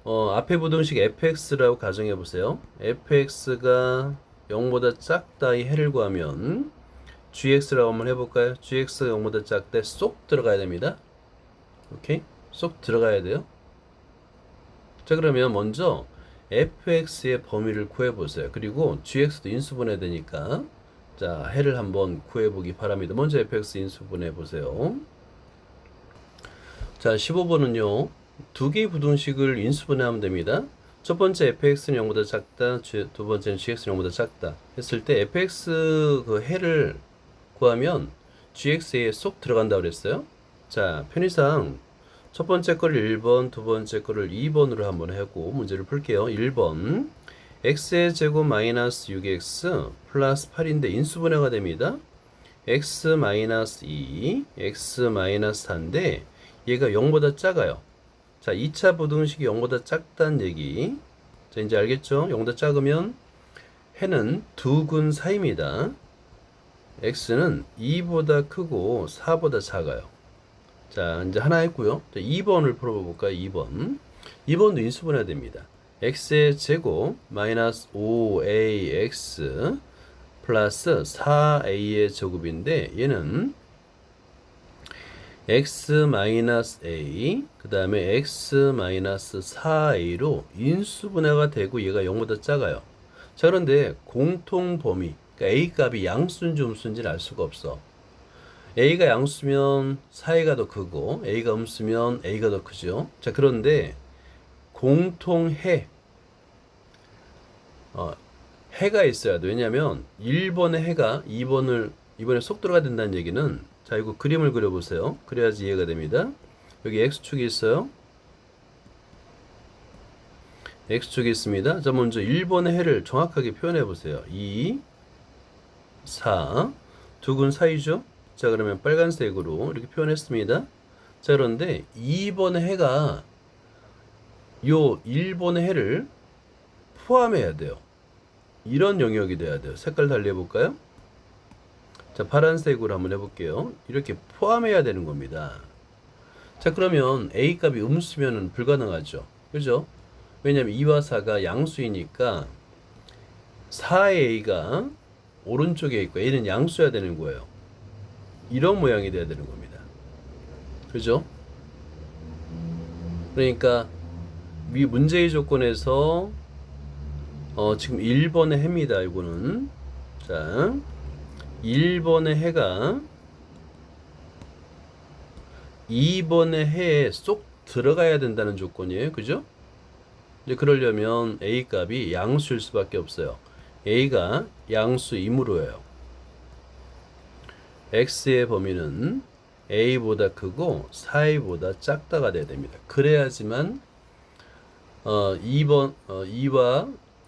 앞에 부등식 fx라고 가정해 보세요. fx가 0보다 작다 이 해를 구하면 gx라고 한번 해볼까요? gx가 0보다 작때 쏙 들어가야 됩니다. 오케이? 쏙 들어가야 돼요. 자, 그러면 먼저 fx의 범위를 구해보세요. 그리고 gx도 인수분해 되니까 자, 해를 한번 구해보기 바랍니다. 먼저 fx 인수분해 보세요. 자, 15번은요. 두 개의 부등식을 인수분해하면 됩니다. 첫 번째 fx는 0보다 작다, 두 번째는 gx는 0보다 작다 했을 때 fx 그 해를 구하면 gx에 쏙 들어간다고 그랬어요. 자, 편의상 첫 번째 거를 1번, 두 번째 거를 2번으로 한번 하고 문제를 풀게요. 1번 x의 제곱 마이너스 6x 플러스 8인데 인수분해가 됩니다. x 마이너스 2, x 마이너스 4인데 얘가 0보다 작아요. 자, 2차 부등식이 0보다 작다는 얘기. 자, 이제 알겠죠? 0보다 작으면 해는 두 근 사이입니다. x는 2보다 크고 4보다 작아요. 자, 이제 하나 했고요. 자, 2번을 풀어볼까요? 2번. 2번도 인수분해야 됩니다. x의 제곱 마이너스 5ax 플러스 4a의 제곱인데 얘는 x 마이너스 a 그 다음에 x 마이너스 4a로 인수분해가 되고 얘가 0보다 작아요. 자, 그런데 공통 범위 그러니까 a 값이 양수인지 음수인지는 알 수가 없어. a가 양수면 4a가 더 크고 a가 음수면 a가 더 크죠. 자, 그런데 공통해 해가 있어야 돼. 왜냐면 1번의 해가 2번에 쏙 들어가야 된다는 얘기는 자, 이거 그림을 그려보세요. 그래야지 이해가 됩니다. 여기 x축이 있어요. x축이 있습니다. 자, 먼저 1번의 해를 정확하게 표현해 보세요. 2, 4 두 근 사이죠. 자, 그러면 빨간색으로 이렇게 표현했습니다. 자, 그런데 2번의 해가 요 1번의 해를 포함해야 돼요. 이런 영역이 돼야 돼요. 색깔 달리 해볼까요? 자, 파란색으로 한번 해볼게요. 이렇게 포함해야 되는 겁니다. 자, 그러면 a 값이 음수면 불가능하죠. 그죠? 왜냐면 2와 4가 양수이니까 4의 a가 오른쪽에 있고 a는 양수여야 되는 거예요. 이런 모양이 돼야 되는 겁니다. 그죠? 그러니까 위 문제의 조건에서 지금 1번의 해입니다. 이거는. 자, 1번의 해가 2번의 해에 쏙 들어가야 된다는 조건이에요. 그죠? 이제 그러려면 A 값이 양수일 수밖에 없어요. A가 양수이므로요. X의 범위는 A보다 크고 4A보다 작다가 돼야 됩니다. 그래야지만 2와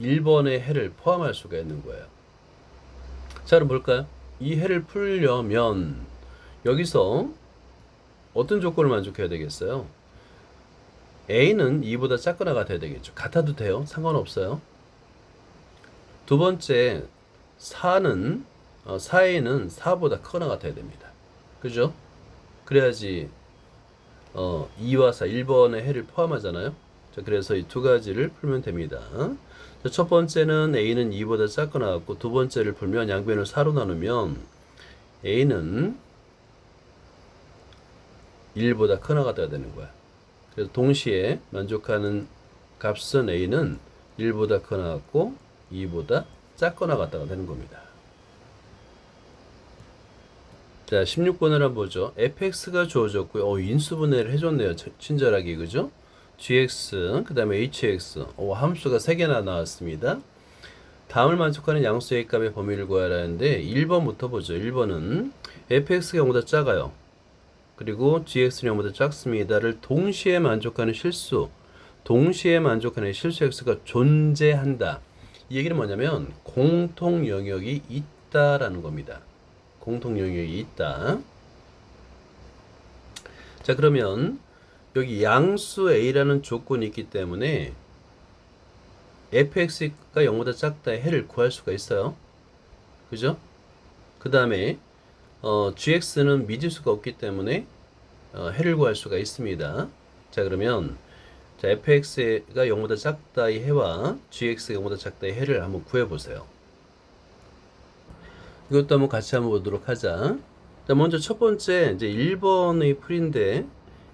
1번의 해를 포함할 수가 있는 거예요. 자, 그럼 볼까요? 이 해를 풀려면 여기서 어떤 조건을 만족해야 되겠어요? A는 2보다 작거나 같아야 되겠죠. 같아도 돼요. 상관없어요. 두 번째, 4A는 4보다 크거나 같아야 됩니다. 그죠? 그래야지 2와 4, 1번의 해를 포함하잖아요. 자, 그래서 이 두 가지를 풀면 됩니다. 자, 첫 번째는 A는 2보다 작거나 같고, 두 번째를 풀면 양변을 4로 나누면 A는 1보다 크거나 같아야 되는 거야. 그래서 동시에 만족하는 값은 A는 1보다 크거나 같고 2보다 작거나 같다가 되는 겁니다. 자, 16번을 한번 보죠. fx가 주어졌고요. 인수분해를 해줬네요. 친절하게, 그죠? gx, 그 다음에 hx. 함수가 3개나 나왔습니다. 다음을 만족하는 양수 A 값의 범위를 구하라는데 1번부터 보죠. 1번은 fx가 0보다 작아요. 그리고 gx는 0보다 작습니다를 동시에 만족하는 실수, 동시에 만족하는 실수 x가 존재한다. 이 얘기는 뭐냐면 공통 영역이 있다라는 겁니다. 공통 영역이 있다. 자, 그러면 여기 양수 A라는 조건이 있기 때문에 fx가 0보다 작다의 해를 구할 수가 있어요. 그죠? 그 다음에 gx는 미지수가 없기 때문에 해를 구할 수가 있습니다. 자, 그러면 자, fx가 0보다 작다의 해와 gx가 0보다 작다의 해를 한번 구해보세요. 이것도 한번 같이 한번 보도록 하자. 자, 먼저 첫 번째 이제 1번의 풀인데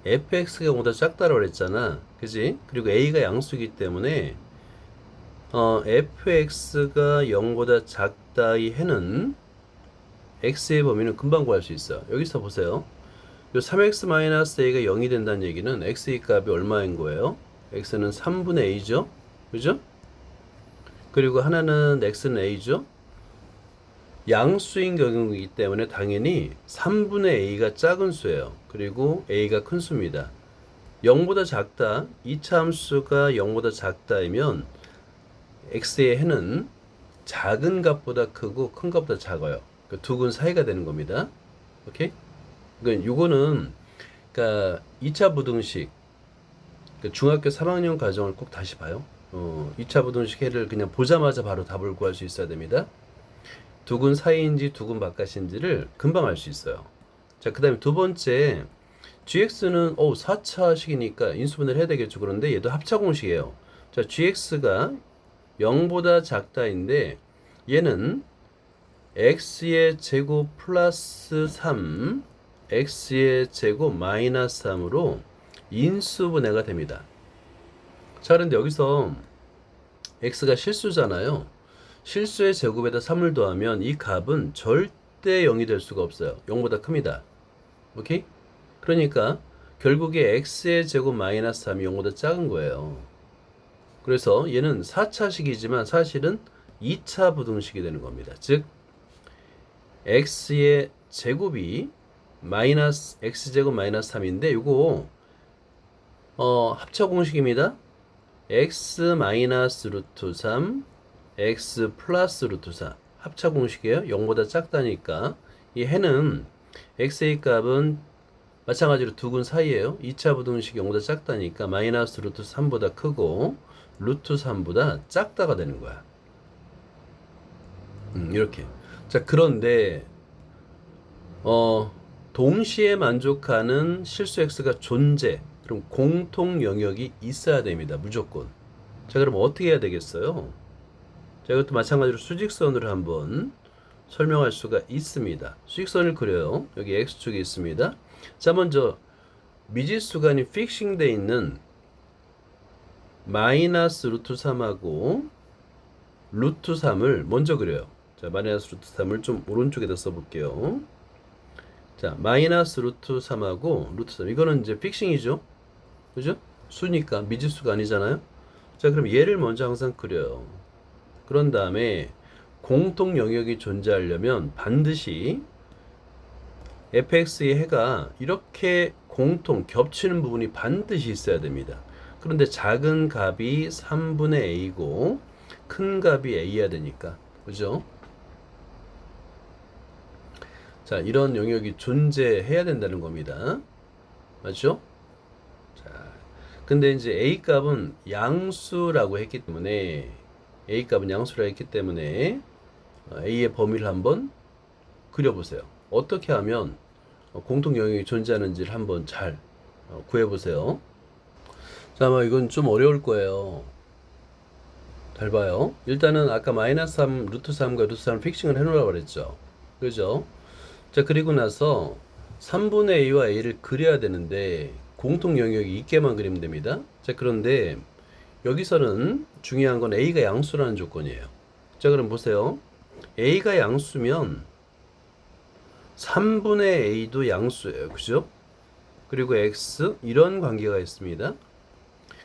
fx가 0보다 작다라고 했잖아. 그지? 그리고 a가 양수이기 때문에 fx가 0보다 작다의 해는 x의 범위는 금방 구할 수 있어요. 여기서 보세요. 요 3x-a가 0이 된다는 얘기는 x의 값이 얼마인 거예요? x는 3분의 a죠. 그죠? 그리고 하나는 x는 a죠. 양수인 경우이기 때문에 당연히 3분의 a가 작은 수예요. 그리고 a가 큰 수입니다. 0보다 작다, 2차 함수가 0보다 작다이면 x의 해는 작은 값보다 크고 큰 값보다 작아요. 그 두 근 사이가 되는 겁니다. 오케이? 그러니까 요거는 그러니까 2차 부등식, 그러니까 중학교 3학년 과정을 꼭 다시 봐요. 2차 부등식 해를 그냥 보자마자 바로 답을 구할 수 있어야 됩니다. 두 근 사이인지 두 근 바깥인지를 금방 알 수 있어요. 자, 그 다음에 두 번째, gx는 4차식이니까 인수분해를 해야 되겠죠. 그런데 얘도 합차 공식이에요. 자, gx가 0보다 작다인데 얘는 x의 제곱 플러스 3, x의 제곱 마이너스 3으로 인수분해가 됩니다. 자, 그런데 여기서 x가 실수잖아요. 실수의 제곱에다 3을 더하면 이 값은 절대 0이 될 수가 없어요. 0보다 큽니다. 오케이? 그러니까 결국에 x의 제곱 마이너스 3이 0보다 작은 거예요. 그래서 얘는 4차식이지만 사실은 2차 부등식이 되는 겁니다. 즉 x의 제곱이 마이너스 x제곱 마이너스 3인데 이거 합차 공식입니다. x 마이너스 루트 3 x 플러스 루트 4 합차 공식이에요. 0보다 작다니까 이 해는 x의 값은 마찬가지로 두 근 사이에요. 2차 부등식 0보다 작다니까 마이너스 루트 3보다 크고 루트 3보다 작다가 되는 거야. 이렇게. 자, 그런데 동시에 만족하는 실수 x가 존재. 그럼 공통 영역이 있어야 됩니다. 무조건. 자, 그럼 어떻게 해야 되겠어요? 자, 이것도 마찬가지로 수직선으로 한번 설명할 수가 있습니다. 수직선을 그려요. 여기 x축이 있습니다. 자, 먼저 미지수가 아닌 픽싱되어 있는 마이너스 루트 3하고 루트 3을 먼저 그려요. 자, 마이너스 루트 3을 좀 오른쪽에다 써볼게요. 자, 마이너스 루트 3하고 루트 3. 이거는 이제 픽싱이죠. 그죠? 수니까 미지수가 아니잖아요. 자, 그럼 얘를 먼저 항상 그려요. 그런 다음에 공통 영역이 존재하려면 반드시 fx의 해가 이렇게 공통 겹치는 부분이 반드시 있어야 됩니다. 그런데 작은 값이 3분의 a고 큰 값이 a야 되니까. 그죠? 자, 이런 영역이 존재해야 된다는 겁니다. 맞죠? 자, 근데 이제 a 값은 양수라고 했기 때문에 a 값은 양수라고 했기 때문에 a의 범위를 한번 그려보세요. 어떻게 하면 공통 영역이 존재하는지를 한번 잘 구해보세요. 자, 아마 이건 좀 어려울 거예요. 잘 봐요. 일단은 아까 마이너스 3, 루트 3과 루트 3을 픽싱을 해놓으라고 그랬죠. 그죠? 자, 그리고 나서 3분의 a와 a를 그려야 되는데 공통 영역이 있게만 그리면 됩니다. 자, 그런데 여기서는 중요한 건 a가 양수라는 조건이에요. 자, 그럼 보세요. a가 양수면 3분의 a도 양수예요. 그죠? 그리고 x 이런 관계가 있습니다.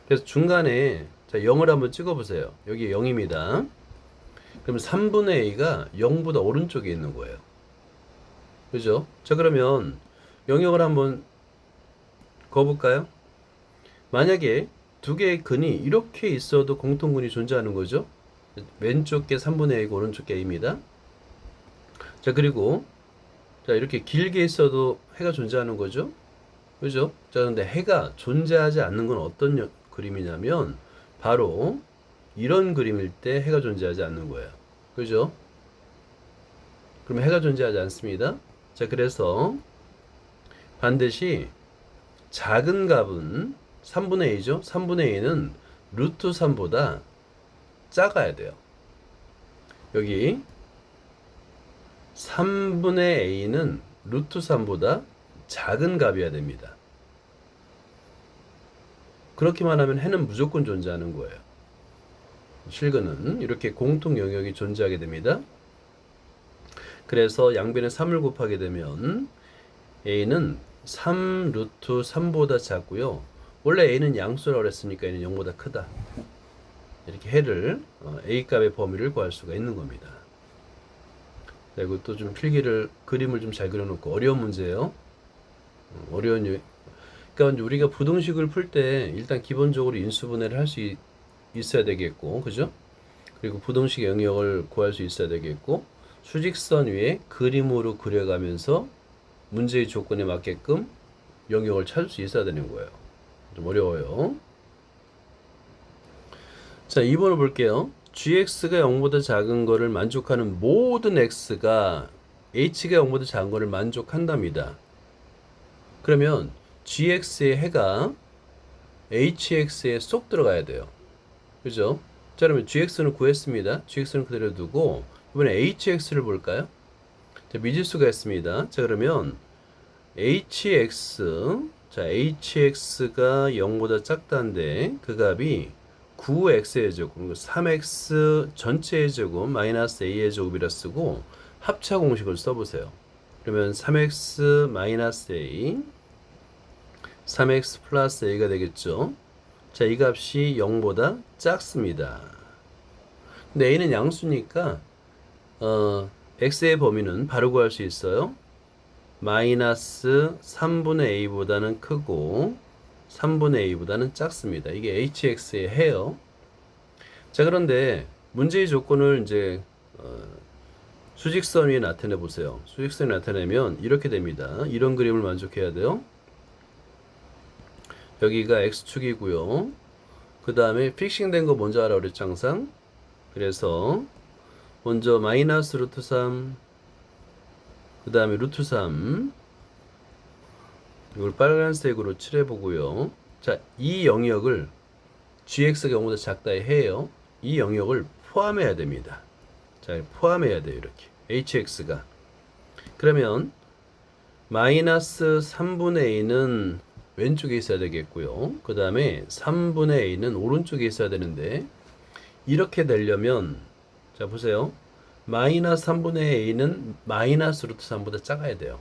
그래서 중간에 자 0을 한번 찍어보세요. 여기 0입니다. 그럼 3분의 a가 0보다 오른쪽에 있는 거예요. 그죠? 자, 그러면 영역을 한번 그어볼까요? 만약에 두 개의 근이 이렇게 있어도 공통근이 존재하는 거죠. 왼쪽 게 3분의 a고 오른쪽 게 a입니다. 자, 그리고 자, 이렇게 길게 있어도 해가 존재하는 거죠. 그죠? 자, 근데 해가 존재하지 않는 건 어떤 그림이냐면 바로 이런 그림일 때 해가 존재하지 않는 거예요. 그죠? 그럼 해가 존재하지 않습니다. 자, 그래서 반드시 작은 값은 3분의 a죠. 3분의 a는 루트 3보다 작아야 돼요. 여기 3분의 a는 루트 3보다 작은 값이어야 됩니다. 그렇게만 하면 해는 무조건 존재하는 거예요. 실근은 이렇게 공통 영역이 존재하게 됩니다. 그래서 양변에 3을 곱하게 되면 a는 3 루트 3보다 작고요. 원래 a는 양수라고 그랬으니까 a는 0보다 크다. 이렇게 해를 a 값의 범위를 구할 수가 있는 겁니다. 그리고 또 좀 필기를 그림을 좀 잘 그려놓고 어려운 문제예요. 그러니까 우리가 부등식을 풀 때 일단 기본적으로 인수분해를 할 수 있어야 되겠고, 그죠? 그리고 부등식 영역을 구할 수 있어야 되겠고, 수직선 위에 그림으로 그려가면서 문제의 조건에 맞게끔 영역을 찾을 수 있어야 되는 거예요. 좀 어려워요. 자, 2번을 볼게요. gx가 0보다 작은 거를 만족하는 모든 x가 h가 0보다 작은 거를 만족한답니다. 그러면 gx의 해가 hx에 쏙 들어가야 돼요. 그죠? 자, 그러면 gx는 구했습니다. gx는 그대로 두고 이번에 hx를 볼까요? 자, 미지수가 있습니다. 자, 그러면 hx가 0보다 작다는데 그 값이 9x의 제곱, 3x 전체의 제곱 마이너스 a의 제곱이라 쓰고 합차 공식을 써보세요. 그러면 3x 마이너스 a 3x 플러스 a가 되겠죠. 자, 이 값이 0보다 작습니다. 근데 a는 양수니까 x의 범위는 바로 구할 수 있어요. 마이너스 3분의 a보다는 크고 3분의 a보다는 작습니다. 이게 hx의 해요. 자, 그런데 문제의 조건을 이제 수직선 위에 나타내 보세요. 수직선에 나타내면 이렇게 됩니다. 이런 그림을 만족해야 돼요. 여기가 x축이고요. 그 다음에 픽싱된 거 먼저 하라 그랬죠, 항상. 그래서 먼저 마이너스 루트 3, 그 다음에 루트 3, 이걸 빨간색으로 칠해보고요. 자, 이 영역을 gx가 0보다 작다에 해요. 이 영역을 포함해야 됩니다. 자, 포함해야 돼요. 이렇게 hx가. 그러면 마이너스 3분의 a는 왼쪽에 있어야 되겠고요. 그 다음에 3분의 a는 오른쪽에 있어야 되는데 이렇게 되려면 자, 보세요. 마이너스 3분의 a는 마이너스 루트 3보다 작아야 돼요.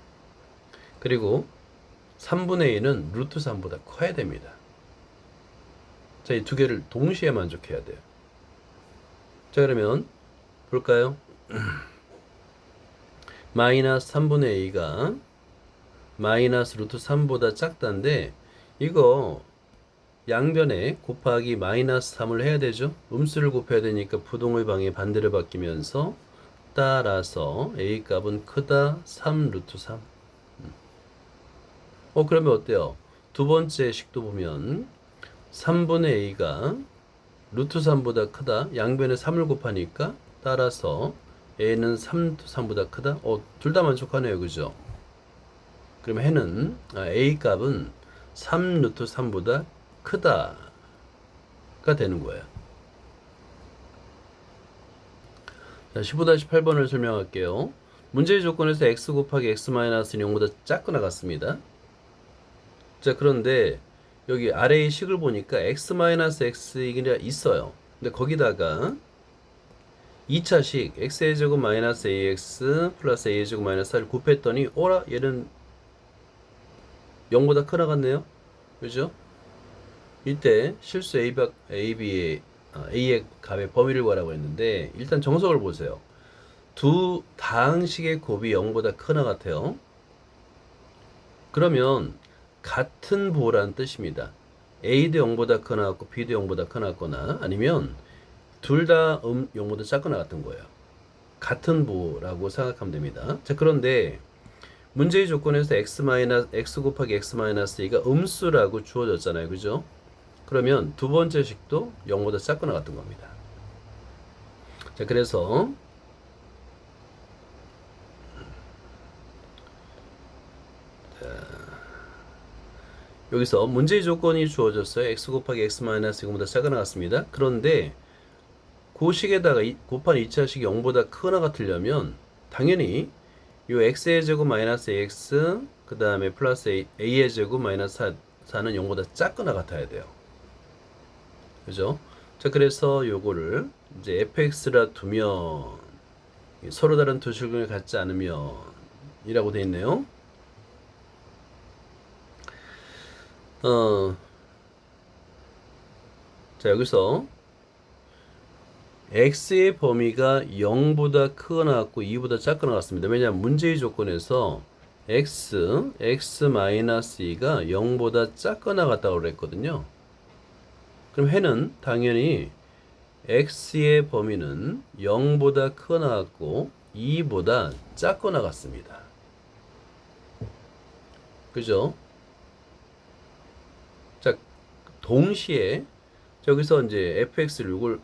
그리고 3분의 a는 루트 3보다 커야 됩니다. 자, 이 두 개를 동시에 만족해야 돼요. 자, 그러면 볼까요? 마이너스 3분의 a가 마이너스 루트 3보다 작다인데, 이거 양변에 곱하기 마이너스 3을 해야 되죠. 음수를 곱해야 되니까 부동의 방에 반대로 바뀌면서 따라서 a 값은 크다 3 루트 3. 그러면 어때요? 두 번째 식도 보면 3분의 a가 루트 3보다 크다. 양변에 3을 곱하니까 따라서 a는 3 루트 3보다 크다. 둘 다 만족하네요. 그죠? 그럼 해는 a 값은 3 루트 3보다 크다가 되는 거예요. 자, 15-8번을 설명할게요. 문제의 조건에서 x 곱하기 x 마이너스는 0보다 작거나 같습니다. 자, 그런데 여기 아래의 식을 보니까 x 마이너스 x가 있어요. 근데 거기다가 2차식 x의 제곱 마이너스 ax 플러스 a의 제곱 마이너스 4를 곱했더니 오라 얘는 0보다 크나 같네요. 그죠? 이때 실수 AB의 A의 값의 범위를 구하라고 했는데, 일단 정석을 보세요. 두 다항식의 곱이 0보다 크나 같아요. 그러면 같은 보라는 뜻입니다. A도 0보다 크나 같고 B도 0보다 크나 같거나, 아니면 둘 다 0보다 작거나 같은 거예요. 같은 보라고 생각하면 됩니다. 자, 그런데 문제의 조건에서 x 곱하기 x 마이너스 a가 음수라고 주어졌잖아요. 그죠? 그러면 두 번째 식도 0보다 작거나 같은 겁니다. 자, 그래서 여기서 문제의 조건이 주어졌어요. x 곱하기 x 마이너스 0보다 작거나 같습니다. 그런데 그 식에다가 곱한 2차식이 0보다 크거나 같으려면 당연히 요 x의 제곱 마이너스 ax 그 다음에 플러스 a의 제곱 마이너스 4는 0보다 작거나 같아야 돼요. 그죠? 자, 그래서 요거를 이제 fx라 두면 서로 다른 두 실근을 갖지 않으면 이라고 되어 있네요. 자, 여기서 x의 범위가 0보다 크거나 같고 2보다 작거나 같습니다. 왜냐하면 문제의 조건에서 x-2가 0보다 작거나 같다고 그랬거든요. 그럼 해는 당연히 x의 범위는 0보다 크거나 같고 2보다 작거나 같습니다. 그죠? 자, 동시에 여기서 이제 fx를 이걸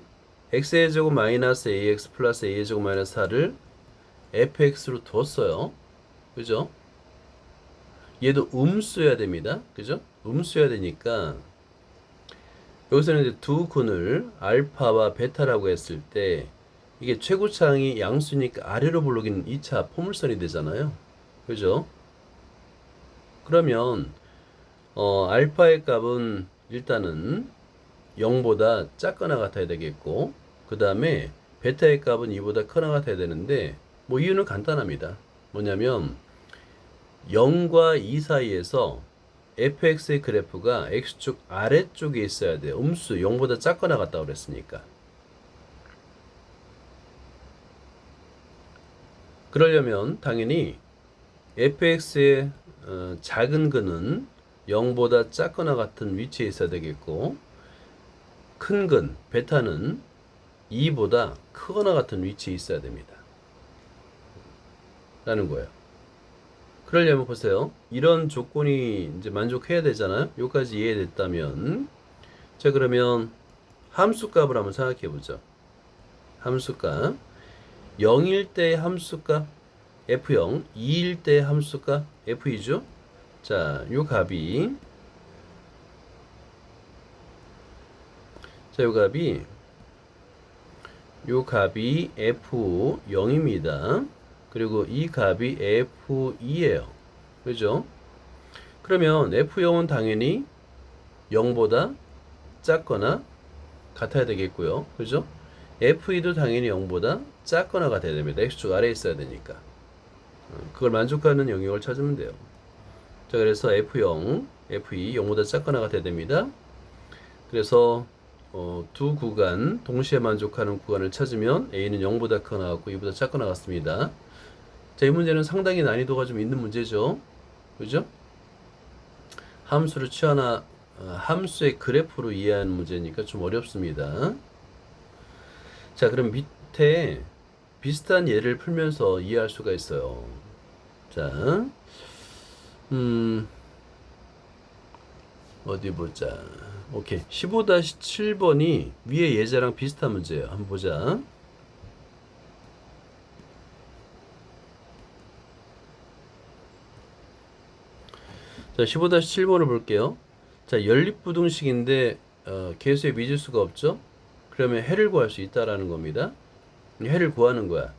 x의 제곱 마이너스 ax 플러스 a의 제곱 마이너스 4를 fx로 뒀어요. 그죠? 얘도 음수여야 됩니다. 그죠? 음수여야 되니까 여기서는 이제 두 근을 알파와 베타라고 했을 때 이게 최고차항이 양수니까 아래로 볼록인 2차 포물선이 되잖아요. 그죠? 그러면 알파의 값은 일단은 0보다 작거나 같아야 되겠고, 그 다음에 베타의 값은 2보다 크거나 같아야 되는데, 뭐 이유는 간단합니다. 뭐냐면 0과 2 사이에서 fx의 그래프가 x축 아래쪽에 있어야 돼요. 음수 0보다 작거나 같다고 그랬으니까. 그러려면 당연히 fx의 작은 근은 0보다 작거나 같은 위치에 있어야 되겠고, 큰 근, 베타는 2보다 크거나 같은 위치에 있어야 됩니다. 라는 거예요. 그러려면 보세요. 이런 조건이 이제 만족해야 되잖아요. 여기까지 이해됐다면, 자, 그러면 함수값을 한번 생각해 보죠. 함수값 0일 때 함수값 f0, 2일 때 함수값 f2죠. 자, 요 값이 f0입니다. 그리고 이 값이 f2예요. 그죠? 그러면 f0은 당연히 0보다 작거나 같아야 되겠고요. 그죠? F2도 당연히 0보다 작거나가 돼야 됩니다. x축 아래에 있어야 되니까. 그걸 만족하는 영역을 찾으면 돼요. 자, 그래서 F0, F2, 0보다 작거나가 돼야 됩니다. 그래서 두 구간 동시에 만족하는 구간을 찾으면 A는 0보다 크거나 같고 2보다 작거나 같습니다. 자, 이 문제는 상당히 난이도가 좀 있는 문제죠. 그죠? 함수를 취하나 함수의 그래프로 이해하는 문제니까 좀 어렵습니다. 자, 그럼 밑에 비슷한 예를 풀면서 이해할 수가 있어요. 자, 어디 보자. 오케이. 15-7번이 위에 예제랑 비슷한 문제예요. 한번 보자. 자, 15-7번을 볼게요. 자, 연립부등식인데 계수의 미지수가 없죠? 그러면 해를 구할 수 있다라는 겁니다. 해를 구하는 거야.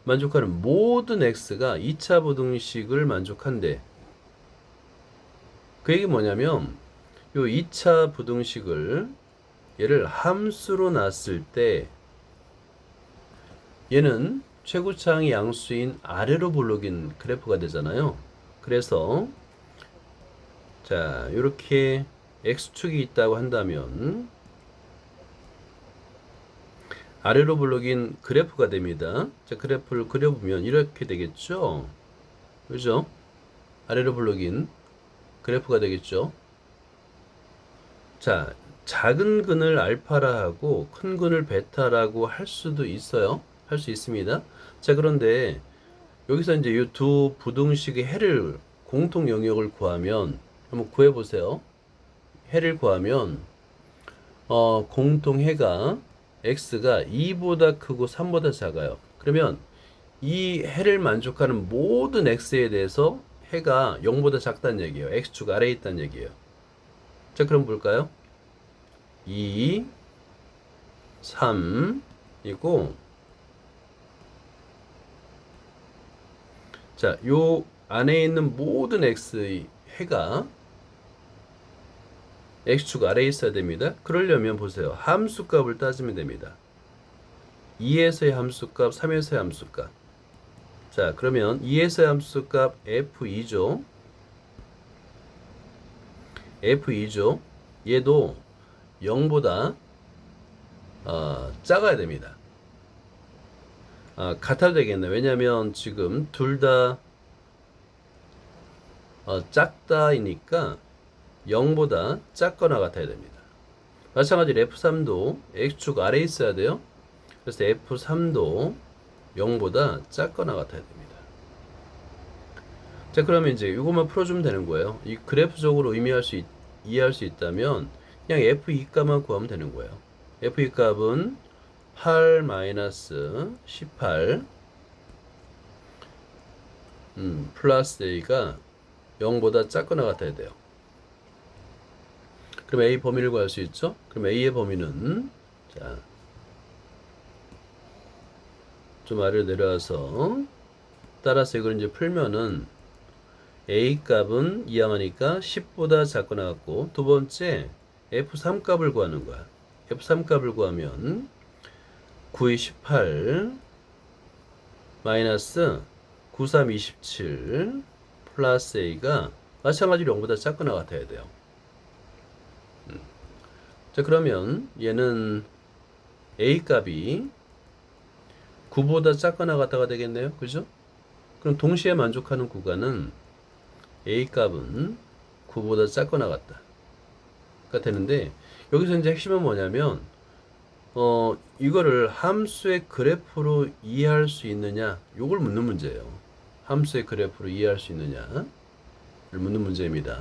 만족하는 모든 x가 2차 부등식을 만족한대. 그 얘기 뭐냐면 요 2차 부등식을 얘를 함수로 놨을 때 얘는 최고차항이 양수인 아래로 볼록인 그래프가 되잖아요. 그래서 자, 이렇게 x축이 있다고 한다면 아래로 볼록인 그래프가 됩니다. 자, 그래프를 그려보면 이렇게 되겠죠. 그죠? 아래로 볼록인 그래프가 되겠죠. 자, 작은 근을 알파라 하고 큰 근을 베타라고 할 수도 있어요. 할 수 있습니다. 자, 그런데 여기서 이제 이 두 부등식의 해를 공통 영역을 구하면 한번 구해 보세요. 해를 구하면 공통해가 x가 2보다 크고 3보다 작아요. 그러면 이 해를 만족하는 모든 x에 대해서 해가 0보다 작다는 얘기예요. x축 아래에 있다는 얘기예요. 자, 그럼 볼까요? 2, 3이고 자, 요 안에 있는 모든 x의 해가 x축 아래에 있어야 됩니다. 그러려면 보세요. 함수값을 따지면 됩니다. 2에서의 함수값, 3에서의 함수값. 자, 그러면 2에서의 함수값 f2죠. f2죠. 얘도 0보다 작아야 됩니다. 같아도 되겠네. 왜냐면 지금 둘 다 작다이니까 0보다 작거나 같아야 됩니다. 마찬가지로 F3도 X축 아래에 있어야 돼요. 그래서 F3도 0보다 작거나 같아야 됩니다. 자, 그러면 이제 이것만 풀어주면 되는 거예요. 이 그래프적으로 이해할 수 있다면 그냥 F2 값만 구하면 되는 거예요. F2 값은 8-18 플러스 A가 0보다 작거나 같아야 돼요. 그럼 A 범위를 구할 수 있죠? 그럼 A의 범위는 자, 좀 아래로 내려와서 따라서 이걸 이제 풀면은 A 값은 이항하니까 10보다 작거나 같고 두 번째 F3 값을 구하는 거야. F3 값을 구하면 9, 18 마이너스 9, 3, 27 플러스 A가 마찬가지로 0보다 작거나 같아야 돼요. 자, 그러면 얘는 A 값이 9보다 작거나 같다가 되겠네요. 그죠? 그럼 동시에 만족하는 구간은 A 값은 9보다 작거나 같다가 되는데 여기서 이제 핵심은 뭐냐면 이거를 함수의 그래프로 이해할 수 있느냐 요걸 묻는 문제예요. 함수의 그래프로 이해할 수 있느냐를 묻는 문제입니다.